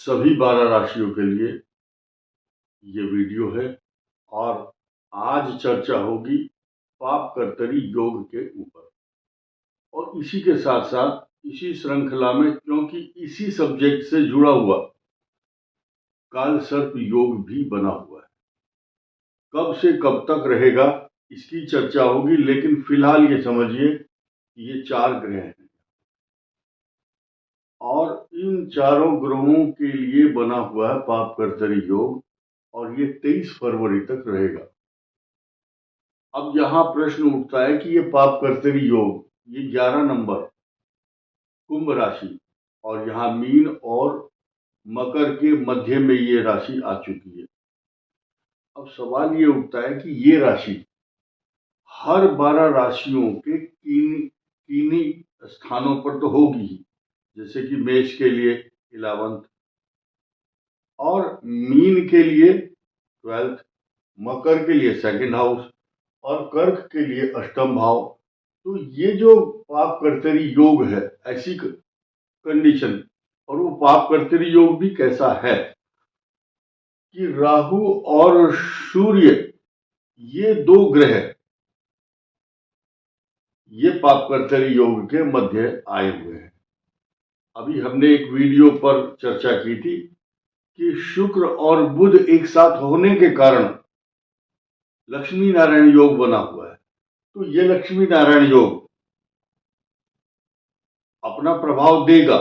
सभी 12 राशियों के लिए ये वीडियो है और आज चर्चा होगी पाप कर्तरी योग के ऊपर। और इसी के साथ साथ इसी श्रृंखला में, क्योंकि इसी सब्जेक्ट से जुड़ा हुआ काल सर्प योग भी बना हुआ है, कब से कब तक रहेगा इसकी चर्चा होगी। लेकिन फिलहाल ये समझिए कि ये 4 ग्रह हैं और इन चारों ग्रहों के लिए बना हुआ है पाप कर्तरी योग और ये 23 फरवरी तक रहेगा। अब यहाँ प्रश्न उठता है कि ये पाप कर्तरी योग, ये 11 नंबर कुंभ राशि और यहाँ मीन और मकर के मध्य में ये राशि आ चुकी है। अब सवाल ये उठता है कि ये राशि हर 12 राशियों के किन्हीं स्थानों पर तो होगी ही, जैसे कि मेष के लिए 11th और मीन के लिए 12th, मकर के लिए 2nd हाउस और कर्क के लिए 8म भाव। तो ये जो पाप कर्तरी योग है, ऐसी कंडीशन, और वो पाप कर्तरी योग भी कैसा है कि राहु और सूर्य, ये 2 ग्रह ये पाप कर्तरी योग के मध्य आए हुए हैं। अभी हमने एक वीडियो पर चर्चा की थी कि शुक्र और बुध एक साथ होने के कारण लक्ष्मी नारायण योग बना हुआ है। तो ये लक्ष्मी नारायण योग अपना प्रभाव देगा,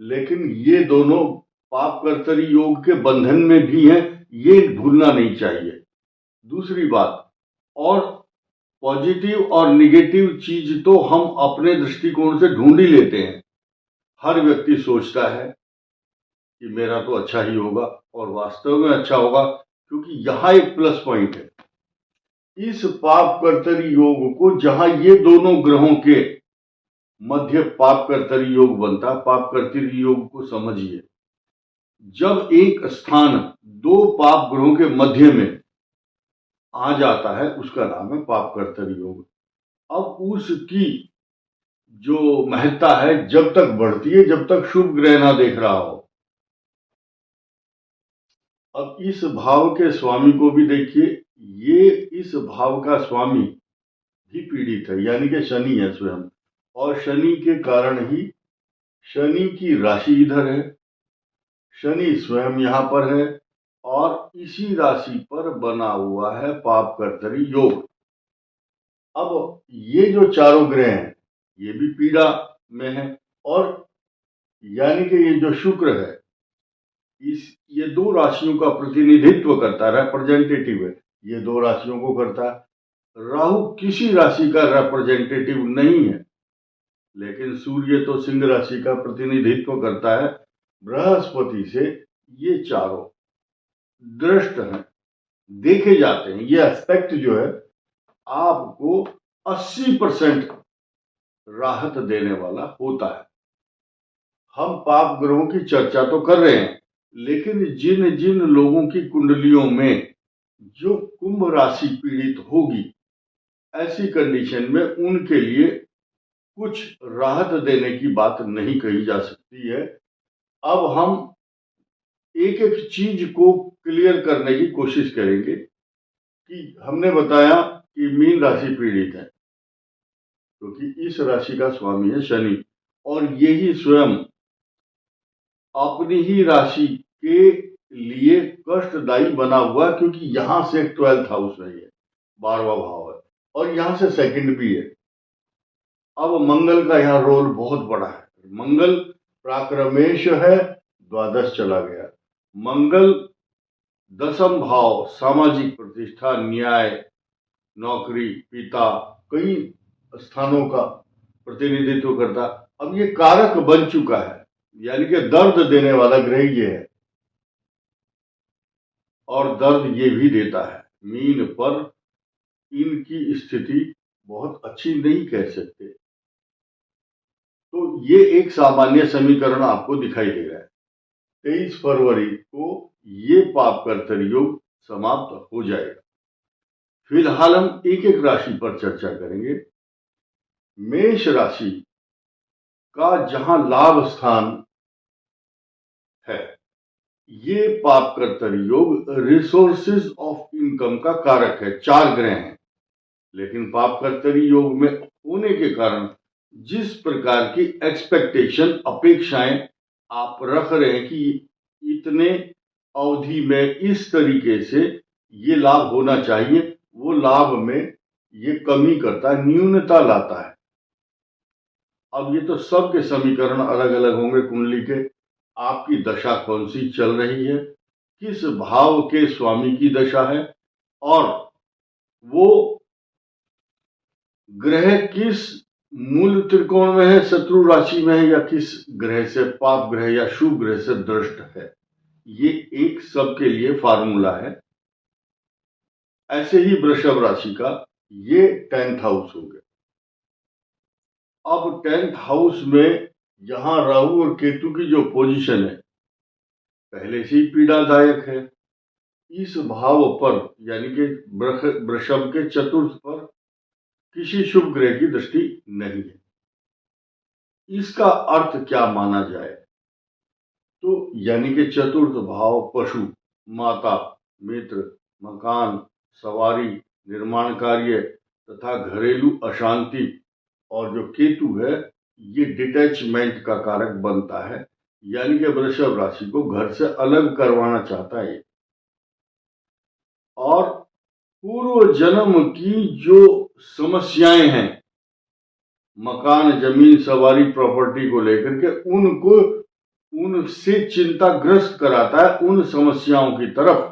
लेकिन ये दोनों पाप कर्तरी योग के बंधन में भी हैं, ये भूलना नहीं चाहिए। दूसरी बात, और पॉजिटिव और निगेटिव चीज तो हम अपने दृष्टिकोण से ढूंढ ही लेते हैं। हर व्यक्ति सोचता है कि मेरा तो अच्छा ही होगा और वास्तव में अच्छा होगा, क्योंकि यहाँ एक प्लस पॉइंट है। इस पाप कर्तरी योग को, जहां ये दोनों ग्रहों के मध्य पाप कर्तरी योग बनता है, पाप कर्तरी योग को समझिए, जब एक स्थान 2 पाप ग्रहों के मध्य में आ जाता है उसका नाम है पाप कर्तरी योग। अब उसकी जो महत्ता है जब तक बढ़ती है जब तक शुभ ग्रह ना देख रहा हो। अब इस भाव के स्वामी को भी देखिए, ये इस भाव का स्वामी भी पीड़ित है, यानी कि शनि है स्वयं, और शनि के कारण ही शनि की राशि इधर है, शनि स्वयं यहां पर है और इसी राशि पर बना हुआ है पाप कर्तरी योग। अब ये जो चारों ग्रह हैं ये भी पीड़ा में है, और यानी कि ये जो शुक्र है ये 2 राशियों का प्रतिनिधित्व करता है, रिप्रेजेंटेटिव है, ये 2 राशियों को करता है। राहु किसी राशि का रिप्रेजेंटेटिव नहीं है, लेकिन सूर्य तो सिंह राशि का प्रतिनिधित्व करता है। बृहस्पति से ये चारों दृष्ट हैं, देखे जाते हैं। ये एस्पेक्ट जो है आपको 80% राहत देने वाला होता है। हम पाप ग्रहों की चर्चा तो कर रहे हैं, लेकिन जिन जिन लोगों की कुंडलियों में जो कुंभ राशि पीड़ित होगी, ऐसी कंडीशन में उनके लिए कुछ राहत देने की बात नहीं कही जा सकती है। अब हम एक एक चीज को क्लियर करने की कोशिश करेंगे कि हमने बताया कि मीन राशि पीड़ित है क्योंकि इस राशि का स्वामी है शनि, और यही स्वयं अपनी ही राशि के लिए कष्टदायी बना हुआ, क्योंकि यहां से 12th हाउस है, ये 12वां भाव है और यहां से 2nd भी है। अब मंगल का यहाँ रोल बहुत बड़ा है। मंगल प्राक्रमेश है, द्वादश चला गया। मंगल 10म भाव सामाजिक प्रतिष्ठा, न्याय, नौकरी, पिता, कई स्थानों का प्रतिनिधित्व करता। अब ये कारक बन चुका है, यानी कि दर्द देने वाला ग्रह ये है, और दर्द ये भी देता है। मीन पर इनकी स्थिति बहुत अच्छी नहीं कह सकते। तो ये एक सामान्य समीकरण आपको दिखाई दे रहा है। 23 फरवरी को ये पाप कर्तरी योग समाप्त हो जाएगा। फिलहाल हम एक एक राशि पर चर्चा करेंगे। मेष राशि का जहां लाभ स्थान है, ये पाप कर्तरी योग रिसोर्सेज ऑफ इनकम का कारक है। 4 ग्रह हैं, लेकिन पाप कर्तरी योग में होने के कारण जिस प्रकार की एक्सपेक्टेशन, अपेक्षाएं आप रख रहे हैं कि इतने अवधि में इस तरीके से ये लाभ होना चाहिए, वो लाभ में ये कमी करता है, न्यूनता लाता है। अब ये तो सबके समीकरण अलग अलग होंगे कुंडली के। आपकी दशा कौन सी चल रही है, किस भाव के स्वामी की दशा है, और वो ग्रह किस मूल त्रिकोण में है, शत्रु राशि में है, या किस ग्रह से, पाप ग्रह या शुभ ग्रह से दृष्ट है। ये एक सबके लिए फार्मूला है। ऐसे ही वृषभ राशि का ये 10th हाउस हो गया। अब 10th हाउस में यहां राहु और केतु की जो पोजीशन है पहले से ही पीड़ादायक है। इस भाव पर यानी कि वृषभ के चतुर्थ पर किसी शुभ ग्रह की दृष्टि नहीं है। इसका अर्थ क्या माना जाए, तो यानी कि चतुर्थ भाव पशु, माता, मित्र, मकान, सवारी, निर्माण कार्य तथा घरेलू अशांति, और जो केतु है ये डिटैचमेंट का कारक बनता है, यानी कि वृषभ राशि को घर से अलग करवाना चाहता है। और पूर्व जन्म की जो समस्याएं हैं, मकान, जमीन, सवारी, प्रॉपर्टी को लेकर के, उनको उनसे चिंताग्रस्त कराता है, उन समस्याओं की तरफ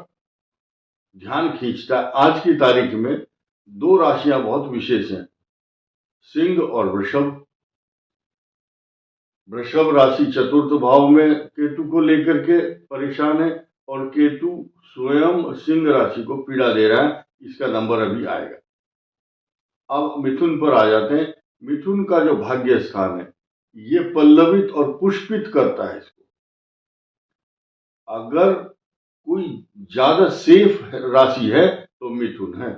ध्यान खींचता है। आज की तारीख में 2 राशियां बहुत विशेष हैं, सिंह और वृषभ। वृषभ राशि चतुर्थ भाव में केतु को लेकर के परेशान है, और केतु स्वयं सिंह राशि को पीड़ा दे रहा है। इसका नंबर अभी आएगा। अब मिथुन पर आ जाते हैं। मिथुन का जो भाग्य स्थान है ये पल्लवित और पुष्पित करता है इसको। अगर कोई ज्यादा सेफ राशि है तो मिथुन है,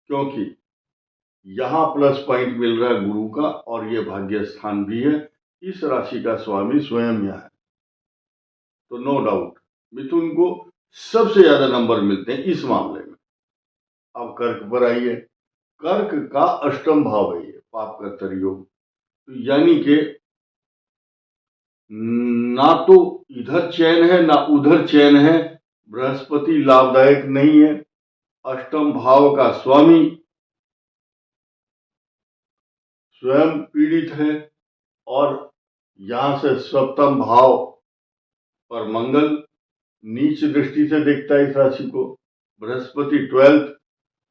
क्योंकि यहां प्लस पॉइंट मिल रहा है गुरु का, और ये भाग्य स्थान भी है। इस राशि का स्वामी स्वयं यह है, तो नो डाउट मिथुन को सबसे ज्यादा नंबर मिलते हैं इस मामले में। अब कर्क पर आइए। कर्क का अष्टम भाव है ये पाप कर्तरी योग, तो यानी कि ना तो इधर चैन है ना उधर चैन है। बृहस्पति लाभदायक नहीं है। अष्टम भाव का स्वामी स्वयं पीड़ित है, और यहां से सप्तम भाव पर मंगल नीच दृष्टि से देखता है इस राशि को। बृहस्पति 12th,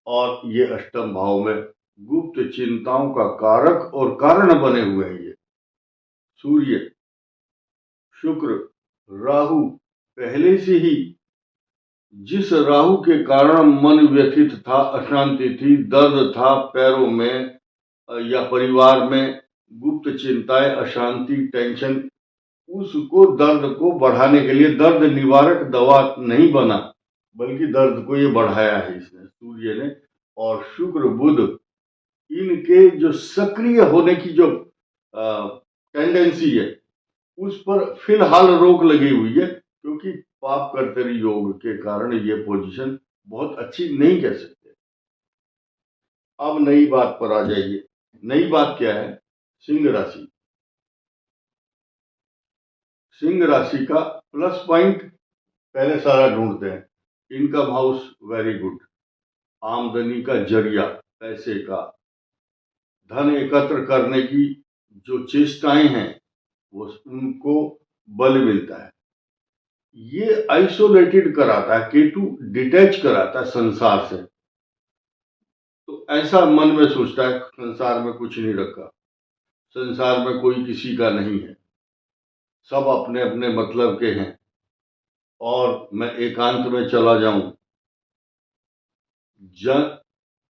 और ये अष्टम भाव में गुप्त चिंताओं का कारक और कारण बने हुए हैं। ये सूर्य, शुक्र, राहु, पहले से ही जिस राहु के कारण मन व्यथित था, अशांति थी, दर्द था पैरों में या परिवार में, गुप्त चिंताएं, अशांति, टेंशन, उसको दर्द को बढ़ाने के लिए दर्द निवारक दवा नहीं बना, बल्कि दर्द को ये बढ़ाया है इसने, सूर्य ने। और शुक्र, बुध, इनके जो सक्रिय होने की जो टेंडेंसी है उस पर फिलहाल रोक लगी हुई है, क्योंकि पाप कर्तरी योग के कारण ये पोजीशन बहुत अच्छी नहीं कह सकते। अब नई बात पर आ जाइए। नई बात क्या है, सिंह राशि। सिंह राशि का प्लस पॉइंट पहले सारा ढूंढते हैं। इनकम हाउस वेरी गुड, आमदनी का जरिया, पैसे का, धन एकत्र करने की जो चेष्टाएं हैं वो उनको बल मिलता है। ये आइसोलेटेड कराता है, केतु डिटैच कराता है संसार से। तो ऐसा मन में सोचता है संसार में कुछ नहीं रखा, संसार में कोई किसी का नहीं है, सब अपने अपने मतलब के हैं, और मैं एकांत में चला जाऊं,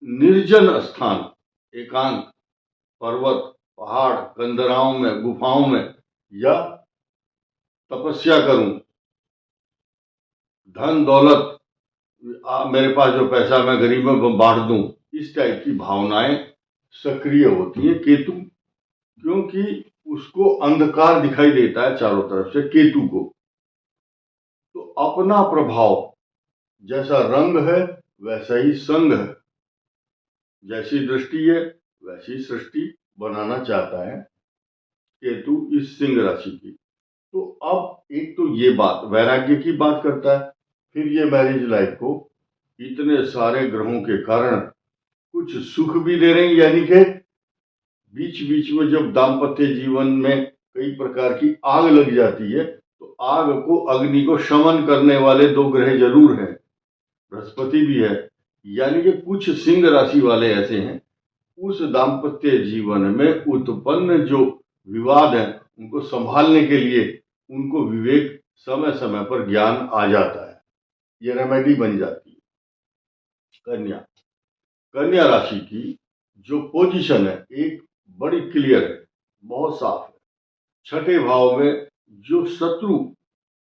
निर्जन स्थान, एकांत, पर्वत, पहाड़, कंदराओं में, गुफाओं में, या तपस्या करूं, धन दौलत मेरे पास जो पैसा मैं गरीबों को बांट दूं, इस टाइप की भावनाएं सक्रिय होती है केतु, क्योंकि उसको अंधकार दिखाई देता है चारों तरफ से केतु को। तो अपना प्रभाव, जैसा रंग है वैसा ही संग है, जैसी दृष्टि है वैसी सृष्टि बनाना चाहता है केतु इस सिंह राशि की। तो अब एक तो ये बात वैराग्य की बात करता है, फिर ये मैरिज लाइफ को इतने सारे ग्रहों के कारण कुछ सुख भी दे रहे हैं, यानी कि बीच बीच में जब दाम्पत्य जीवन में कई प्रकार की आग लग जाती है तो आग को, अग्नि को शमन करने वाले दो ग्रह जरूर हैं, बृहस्पति भी है। यानी कि कुछ सिंह राशि वाले ऐसे हैं, उस दाम्पत्य जीवन में उत्पन्न जो विवाद है उनको संभालने के लिए उनको विवेक, समय समय पर ज्ञान आ जाता है, ये रेमेडी बन जाती है। कन्या, कन्या राशि की जो पोजीशन है एक बड़ी क्लियर है, बहुत साफ है। छठे भाव में जो शत्रु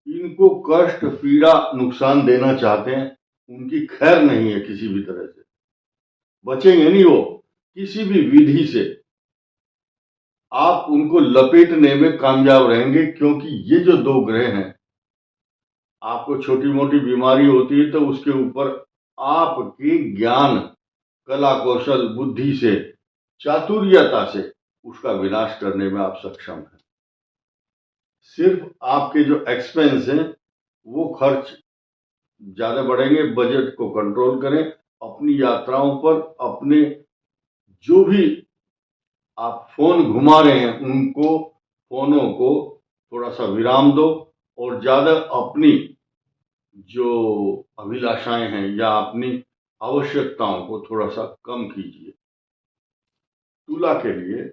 इनको कष्ट, पीड़ा, नुकसान देना चाहते हैं उनकी खैर नहीं है, किसी भी तरह से बचेंगे नहीं वो, किसी भी विधि से आप उनको लपेटने में कामयाब रहेंगे, क्योंकि ये जो दो ग्रह हैं, आपको छोटी मोटी बीमारी होती है तो उसके ऊपर आपके ज्ञान, कला, कौशल, बुद्धि से, चातुर्यता से उसका विनाश करने में आप सक्षम हैं। सिर्फ आपके जो एक्सपेंस हैं वो खर्च ज्यादा बढ़ेंगे, बजट को कंट्रोल करें, अपनी यात्राओं पर, अपने जो भी आप फोन घुमा रहे हैं उनको, फोनों को थोड़ा सा विराम दो और ज्यादा अपनी जो अभिलाषाएं हैं या अपनी आवश्यकताओं को थोड़ा सा कम कीजिए। तुला के लिए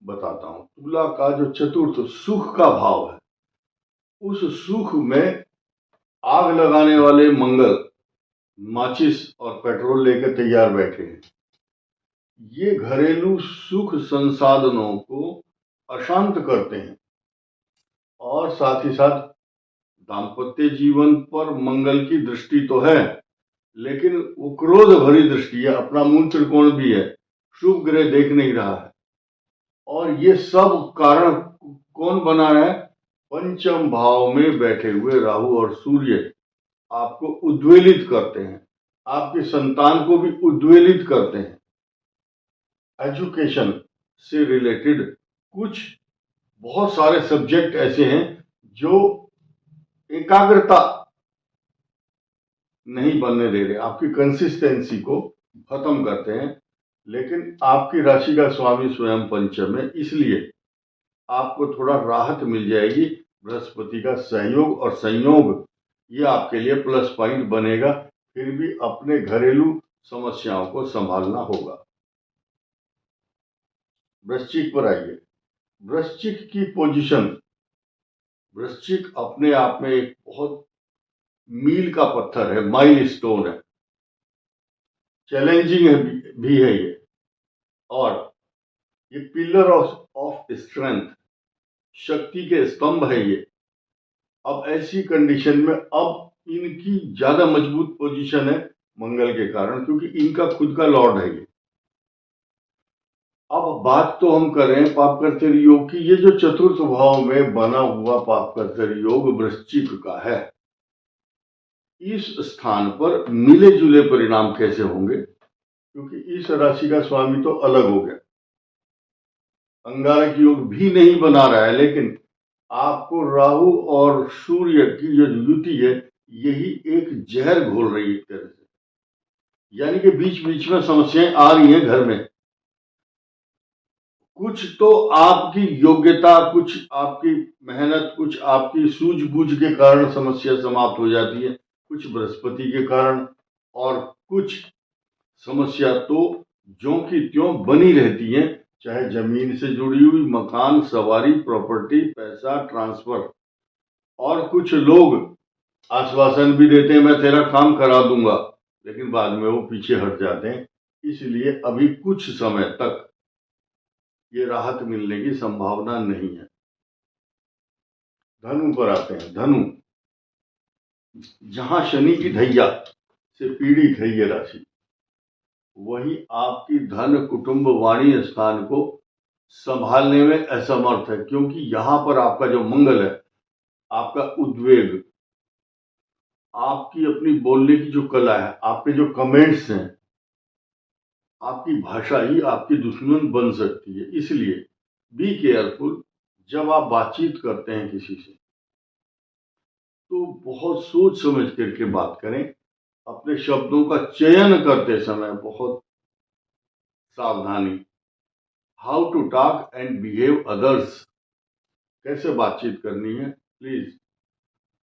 बताता हूं, तुला का जो चतुर्थ सुख का भाव है, उस सुख में आग लगाने वाले मंगल माचिस और पेट्रोल लेकर तैयार बैठे हैं। ये घरेलू सुख संसाधनों को अशांत करते हैं और साथ ही साथ दाम्पत्य जीवन पर मंगल की दृष्टि तो है, लेकिन वो क्रोध भरी दृष्टि है, अपना मूल त्रिकोण भी है, शुभ ग्रह देख नहीं रहा है। और ये सब कारण कौन बना रहा है? पंचम भाव में बैठे हुए राहु और सूर्य आपको उद्वेलित करते हैं, आपकी संतान को भी उद्वेलित करते हैं। एजुकेशन से रिलेटेड कुछ बहुत सारे सब्जेक्ट ऐसे हैं जो एकाग्रता नहीं बनने दे रहे, आपकी कंसिस्टेंसी को खत्म करते हैं। लेकिन आपकी राशि का स्वामी स्वयं पंचम है, इसलिए आपको थोड़ा राहत मिल जाएगी। बृहस्पति का सहयोग और संयोग ये आपके लिए प्लस पॉइंट बनेगा, फिर भी अपने घरेलू समस्याओं को संभालना होगा। वृश्चिक पर आइए। वृश्चिक की पोजीशन, वृश्चिक अपने आप में एक बहुत मील का पत्थर है, माइल स्टोन है, चैलेंजिंग भी है ये, और ये पिलर ऑफ स्ट्रेंथ, शक्ति के स्तंभ है ये। अब ऐसी कंडीशन में अब इनकी ज्यादा मजबूत पोजीशन है मंगल के कारण, क्योंकि इनका खुद का लॉर्ड है ये। अब बात तो हम कर रहे हैं पापकर्तर योग की। ये जो चतुर्थ भाव में बना हुआ पापकर्तर योग वृश्चिक का है, इस स्थान पर मिले जुले परिणाम कैसे होंगे? क्योंकि इस राशि का स्वामी तो अलग हो गया, अंगारक योग भी नहीं बना रहा है, लेकिन आपको राहु और सूर्य की जो युति है यही एक जहर घोल रही है एक तरह से। यानी कि बीच बीच में समस्याएं आ रही हैं घर में। कुछ तो आपकी योग्यता, कुछ आपकी मेहनत, कुछ आपकी सूझबूझ के कारण समस्या समाप्त हो जाती है, कुछ बृहस्पति के कारण, और कुछ समस्या तो ज्यों की त्यों बनी रहती है, चाहे जमीन से जुड़ी हुई, मकान, सवारी, प्रॉपर्टी, पैसा, ट्रांसफर। और कुछ लोग आश्वासन भी देते हैं मैं तेरा काम करा दूंगा, लेकिन बाद में वो पीछे हट जाते हैं। इसलिए अभी कुछ समय तक ये राहत मिलने की संभावना नहीं है। धनु पर आते हैं। धनु, जहां शनि की धैया से पीड़ित है ये राशि, वही आपकी धन, कुटुंब, वाणी स्थान को संभालने में असमर्थ है, क्योंकि यहां पर आपका जो मंगल है आपका उद्वेग, आपकी अपनी बोलने की जो कला है, आपके जो कमेंट्स हैं, आपकी भाषा ही आपकी दुश्मन बन सकती है। इसलिए बी केयरफुल। जब आप बातचीत करते हैं किसी से तो बहुत सोच समझ करके बात करें। अपने शब्दों का चयन करते समय बहुत सावधानी। How to talk and behave others, कैसे बातचीत करनी है प्लीज।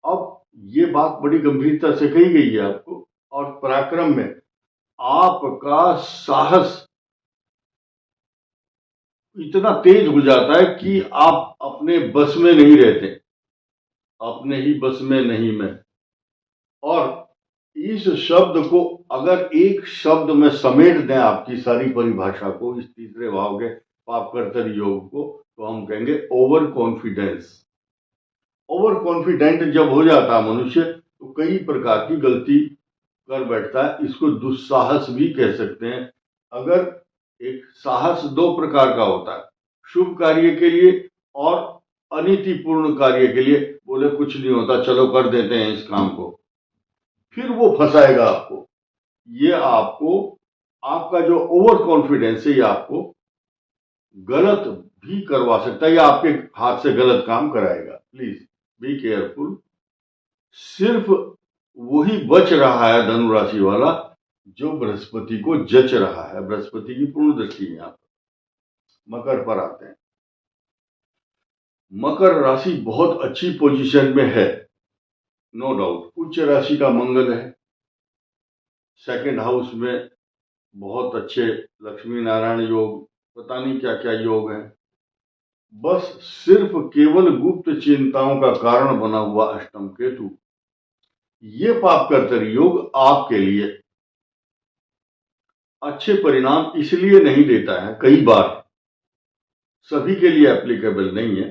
अब ये बात बड़ी गंभीरता से कही गई है आपको, और पराक्रम में आपका साहस इतना तेज हो जाता है कि आप अपने बस में नहीं रहते, अपने ही बस में नहीं मैं। और इस शब्द को अगर एक शब्द में समेट दें, आपकी सारी परिभाषा को, इस तीसरे भाव के पाप कर्तरी योग को, तो हम कहेंगे ओवर कॉन्फिडेंस। ओवर कॉन्फिडेंट जब हो जाता है मनुष्य तो कई प्रकार की गलती कर बैठता है। इसको दुस्साहस भी कह सकते हैं। अगर एक साहस दो प्रकार का होता है, शुभ कार्य के लिए और अनीतिपूर्ण कार्य के लिए। बोले कुछ नहीं होता, चलो कर देते हैं इस काम को, फिर वो फंसाएगा आपको। ये आपको, आपका जो ओवर कॉन्फिडेंस है, ये आपको गलत भी करवा सकता है या आपके हाथ से गलत काम कराएगा। Please be careful. सिर्फ वही बच रहा है धनु राशि वाला जो बृहस्पति को जच रहा है। बृहस्पति की पूर्ण दृष्टि है यहाँ पर। मकर पर आते हैं। मकर राशि बहुत अच्छी पोजीशन में है, नो डाउट। उच्च राशि का मंगल है, सेकंड हाउस में बहुत अच्छे लक्ष्मी नारायण योग, पता नहीं क्या क्या योग है। बस सिर्फ केवल गुप्त चिंताओं का कारण बना हुआ अष्टम केतु, ये पाप कर्तरी योग आपके लिए अच्छे परिणाम इसलिए नहीं देता है, कई बार सभी के लिए एप्लीकेबल नहीं है,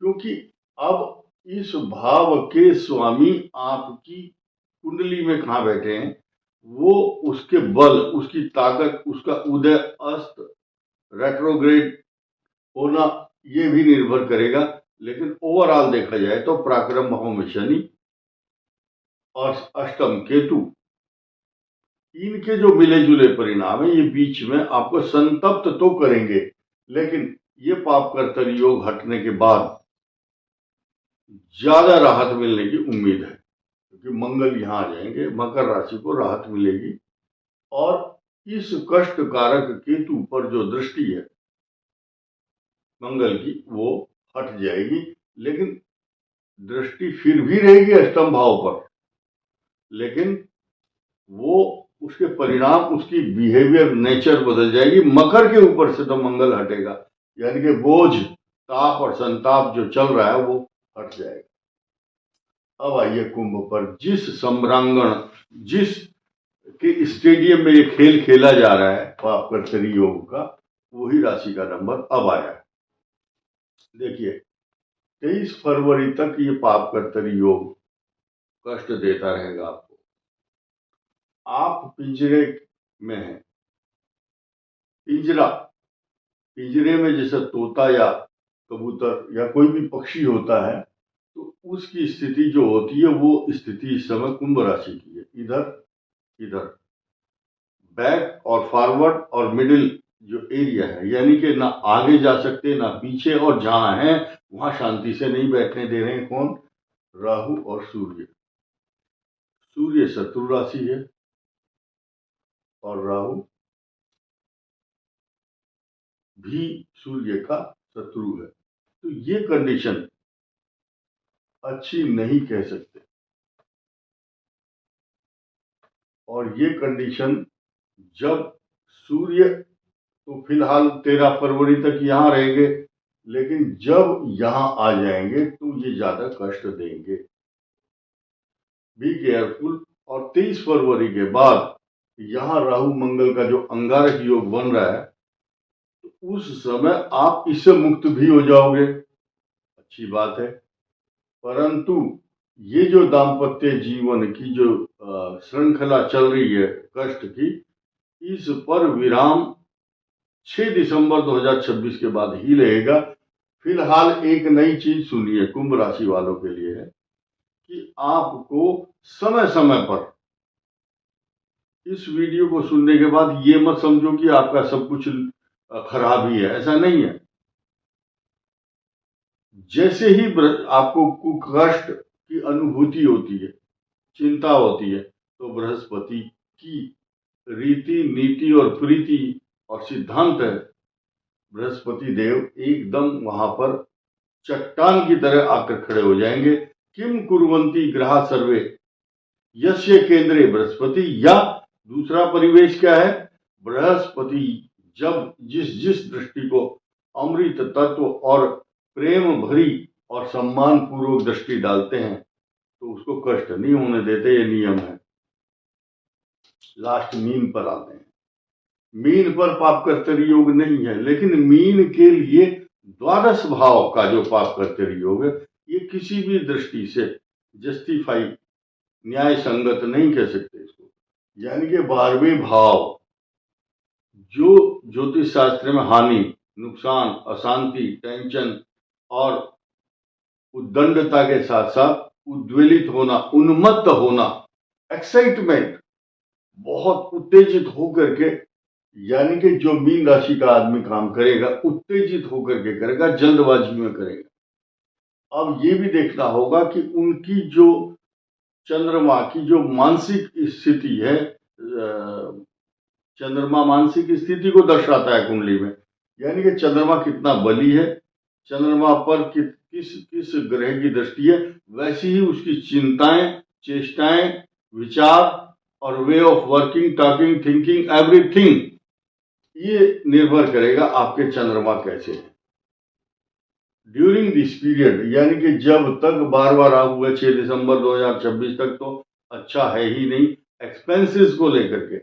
क्योंकि अब इस भाव के स्वामी आपकी कुंडली में कहां बैठे हैं, वो उसके बल, उसकी ताकत, उसका उदय अस्त रेट्रोग्रेड होना, ये भी निर्भर करेगा। लेकिन ओवरऑल देखा जाए तो पराक्रम भाव में शनि और अष्टम केतु, इनके जो मिले जुले परिणाम है, ये बीच में आपको संतप्त तो करेंगे, लेकिन ये पाप कर्तरी योग हटने के बाद ज्यादा राहत मिलने की उम्मीद है, क्योंकि मंगल यहां आ जाएंगे, मकर राशि को राहत मिलेगी। और इस कष्ट कारक केतु पर जो दृष्टि है मंगल की, वो हट जाएगी। लेकिन दृष्टि फिर भी रहेगी अष्टम भाव पर, लेकिन वो उसके परिणाम, उसकी बिहेवियर, नेचर बदल जाएगी। मकर के ऊपर से तो मंगल हटेगा, यानी कि बोझ, ताप और संताप जो चल रहा है वो हट जाएगा। अब आइए कुंभ पर। जिस सम्रांगण, जिस के स्टेडियम में ये खेल खेला जा रहा है पाप कर्तरी योग का, वही राशि का नंबर अब आया है। देखिए 23 फरवरी तक ये पाप कर्तरी योग कष्ट देता रहेगा आपको। आप पिंजरे में हैं। पिंजरा, पिंजरे में जैसे तोता या कबूतर या कोई भी पक्षी होता है, तो उसकी स्थिति जो होती है, वो स्थिति इस समय कुंभ राशि की है। इधर इधर बैक और फॉरवर्ड और मिडिल जो एरिया है, यानी कि ना आगे जा सकते ना पीछे, और जहां हैं वहां शांति से नहीं बैठने दे रहे हैं। कौन? राहु और सूर्य। सूर्य शत्रु राशि है और राहु भी सूर्य का शत्रु है। तो ये कंडीशन अच्छी नहीं कह सकते, और ये कंडीशन जब सूर्य तो फिलहाल 13 फरवरी तक यहां रहेंगे, लेकिन जब यहां आ जाएंगे तो ये ज्यादा कष्ट देंगे। Be careful. और 23 फरवरी के बाद यहां राहु मंगल का जो अंगारक योग बन रहा है, तो उस समय आप इससे मुक्त भी हो जाओगे, अच्छी बात है। परंतु ये जो दाम्पत्य जीवन की जो श्रृंखला चल रही है कष्ट की, इस पर विराम 6 दिसंबर 2026 के बाद ही रहेगा। फिलहाल एक नई चीज सुनिए, कुंभ राशि वालों के लिए है कि आपको समय समय पर इस वीडियो को सुनने के बाद ये मत समझो कि आपका सब कुछ खराब ही है, ऐसा नहीं है। जैसे ही आपको कष्ट की अनुभूति होती है, चिंता होती है, तो बृहस्पति की रीति नीति और प्रीति और सिद्धांत है, बृहस्पति देव एकदम वहां पर चट्टान की तरह आकर खड़े हो जाएंगे। किम कुर्वन्ति ग्रहा सर्वे यस्य केंद्रे बृहस्पति, या दूसरा परिवेश क्या है, बृहस्पति जब जिस दृष्टि को अमृत तत्व और प्रेम भरी और सम्मान पूर्वक दृष्टि डालते हैं तो उसको कष्ट नहीं होने देते, ये नियम है। लास्ट मीन पर आते हैं। मीन पर पाप कर्तरी योग नहीं है, लेकिन मीन के लिए द्वादश भाव का जो पाप कर्तरी योग है, ये किसी भी दृष्टि से जस्टिफाई न्याय संगत नहीं कह सकते इसको। यानी कि 12वें भाव जो ज्योतिष शास्त्र में हानि, नुकसान, अशांति, टेंशन और उद्दंडता के साथ साथ उद्वेलित होना, उन्मत्त होना, एक्साइटमेंट, बहुत उत्तेजित होकर के, यानी कि जो मीन राशि का आदमी काम करेगा उत्तेजित होकर के करेगा, जल्दबाजी में करेगा। अब ये भी देखना होगा कि उनकी जो चंद्रमा की जो मानसिक स्थिति है, चंद्रमा मानसिक स्थिति को दर्शाता है कुंडली में, यानी कि चंद्रमा कितना बली है, चंद्रमा पर किस ग्रह की दृष्टि है, वैसी ही उसकी चिंताएं, चेष्टाएं, विचार और way of working, talking, thinking, everything, ये निर्भर करेगा आपके चंद्रमा कैसे है ड्यूरिंग दिस पीरियड। यानी कि जब तक 12वां राहु है 6 दिसंबर 2026 तक तो अच्छा है ही नहीं एक्सपेंसेस को लेकर के,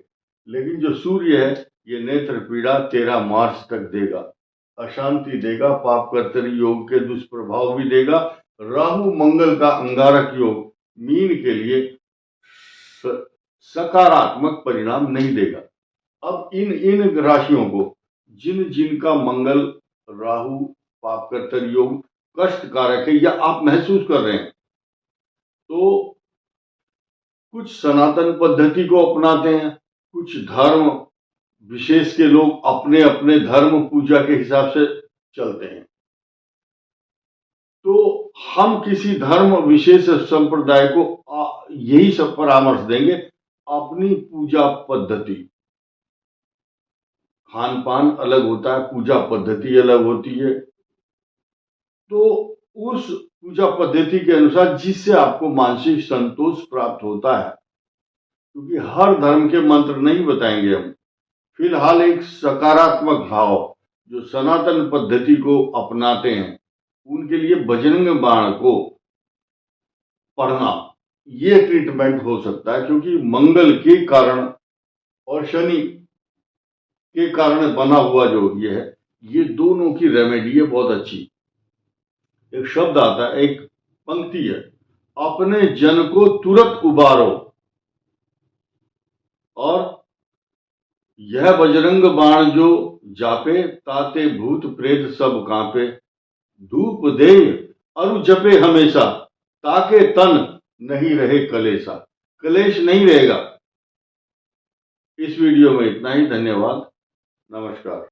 लेकिन जो सूर्य है ये नेत्र पीड़ा 13 मार्च तक देगा, अशांति देगा, पाप कर्तरी योग के दुष्प्रभाव भी देगा। राहु मंगल का अंगारक योग मीन के लिए सकारात्मक परिणाम नहीं देगा। अब इन राशियों को जिनका मंगल राहु पाप कर्तरी योग कष्ट कारक है या आप महसूस कर रहे हैं, तो कुछ सनातन पद्धति को अपनाते हैं, कुछ धर्म विशेष के लोग अपने अपने धर्म पूजा के हिसाब से चलते हैं। तो हम किसी धर्म विशेष संप्रदाय को यही सब परामर्श देंगे, अपनी पूजा पद्धति, खान पान अलग होता है, पूजा पद्धति अलग होती है, तो उस पूजा पद्धति के अनुसार जिससे आपको मानसिक संतोष प्राप्त होता है, क्योंकि हर धर्म के मंत्र नहीं बताएंगे हम। फिलहाल एक सकारात्मक भाव जो सनातन पद्धति को अपनाते हैं उनके लिए बजरंग बाण को पढ़ना ये ट्रीटमेंट हो सकता है, क्योंकि मंगल के कारण और शनि के कारण बना हुआ जो ये है, ये दोनों की रेमेडी है बहुत अच्छी। एक शब्द आता है, एक पंक्ति है, अपने जन को तुरंत उबारो, और यह बजरंग बाण जो जापे ताते भूत प्रेत सब कांपे, धूप दे अरु जपे हमेशा ताके तन नहीं रहे कलेशा, कलेश नहीं रहेगा। इस वीडियो में इतना ही, धन्यवाद, नमस्कार।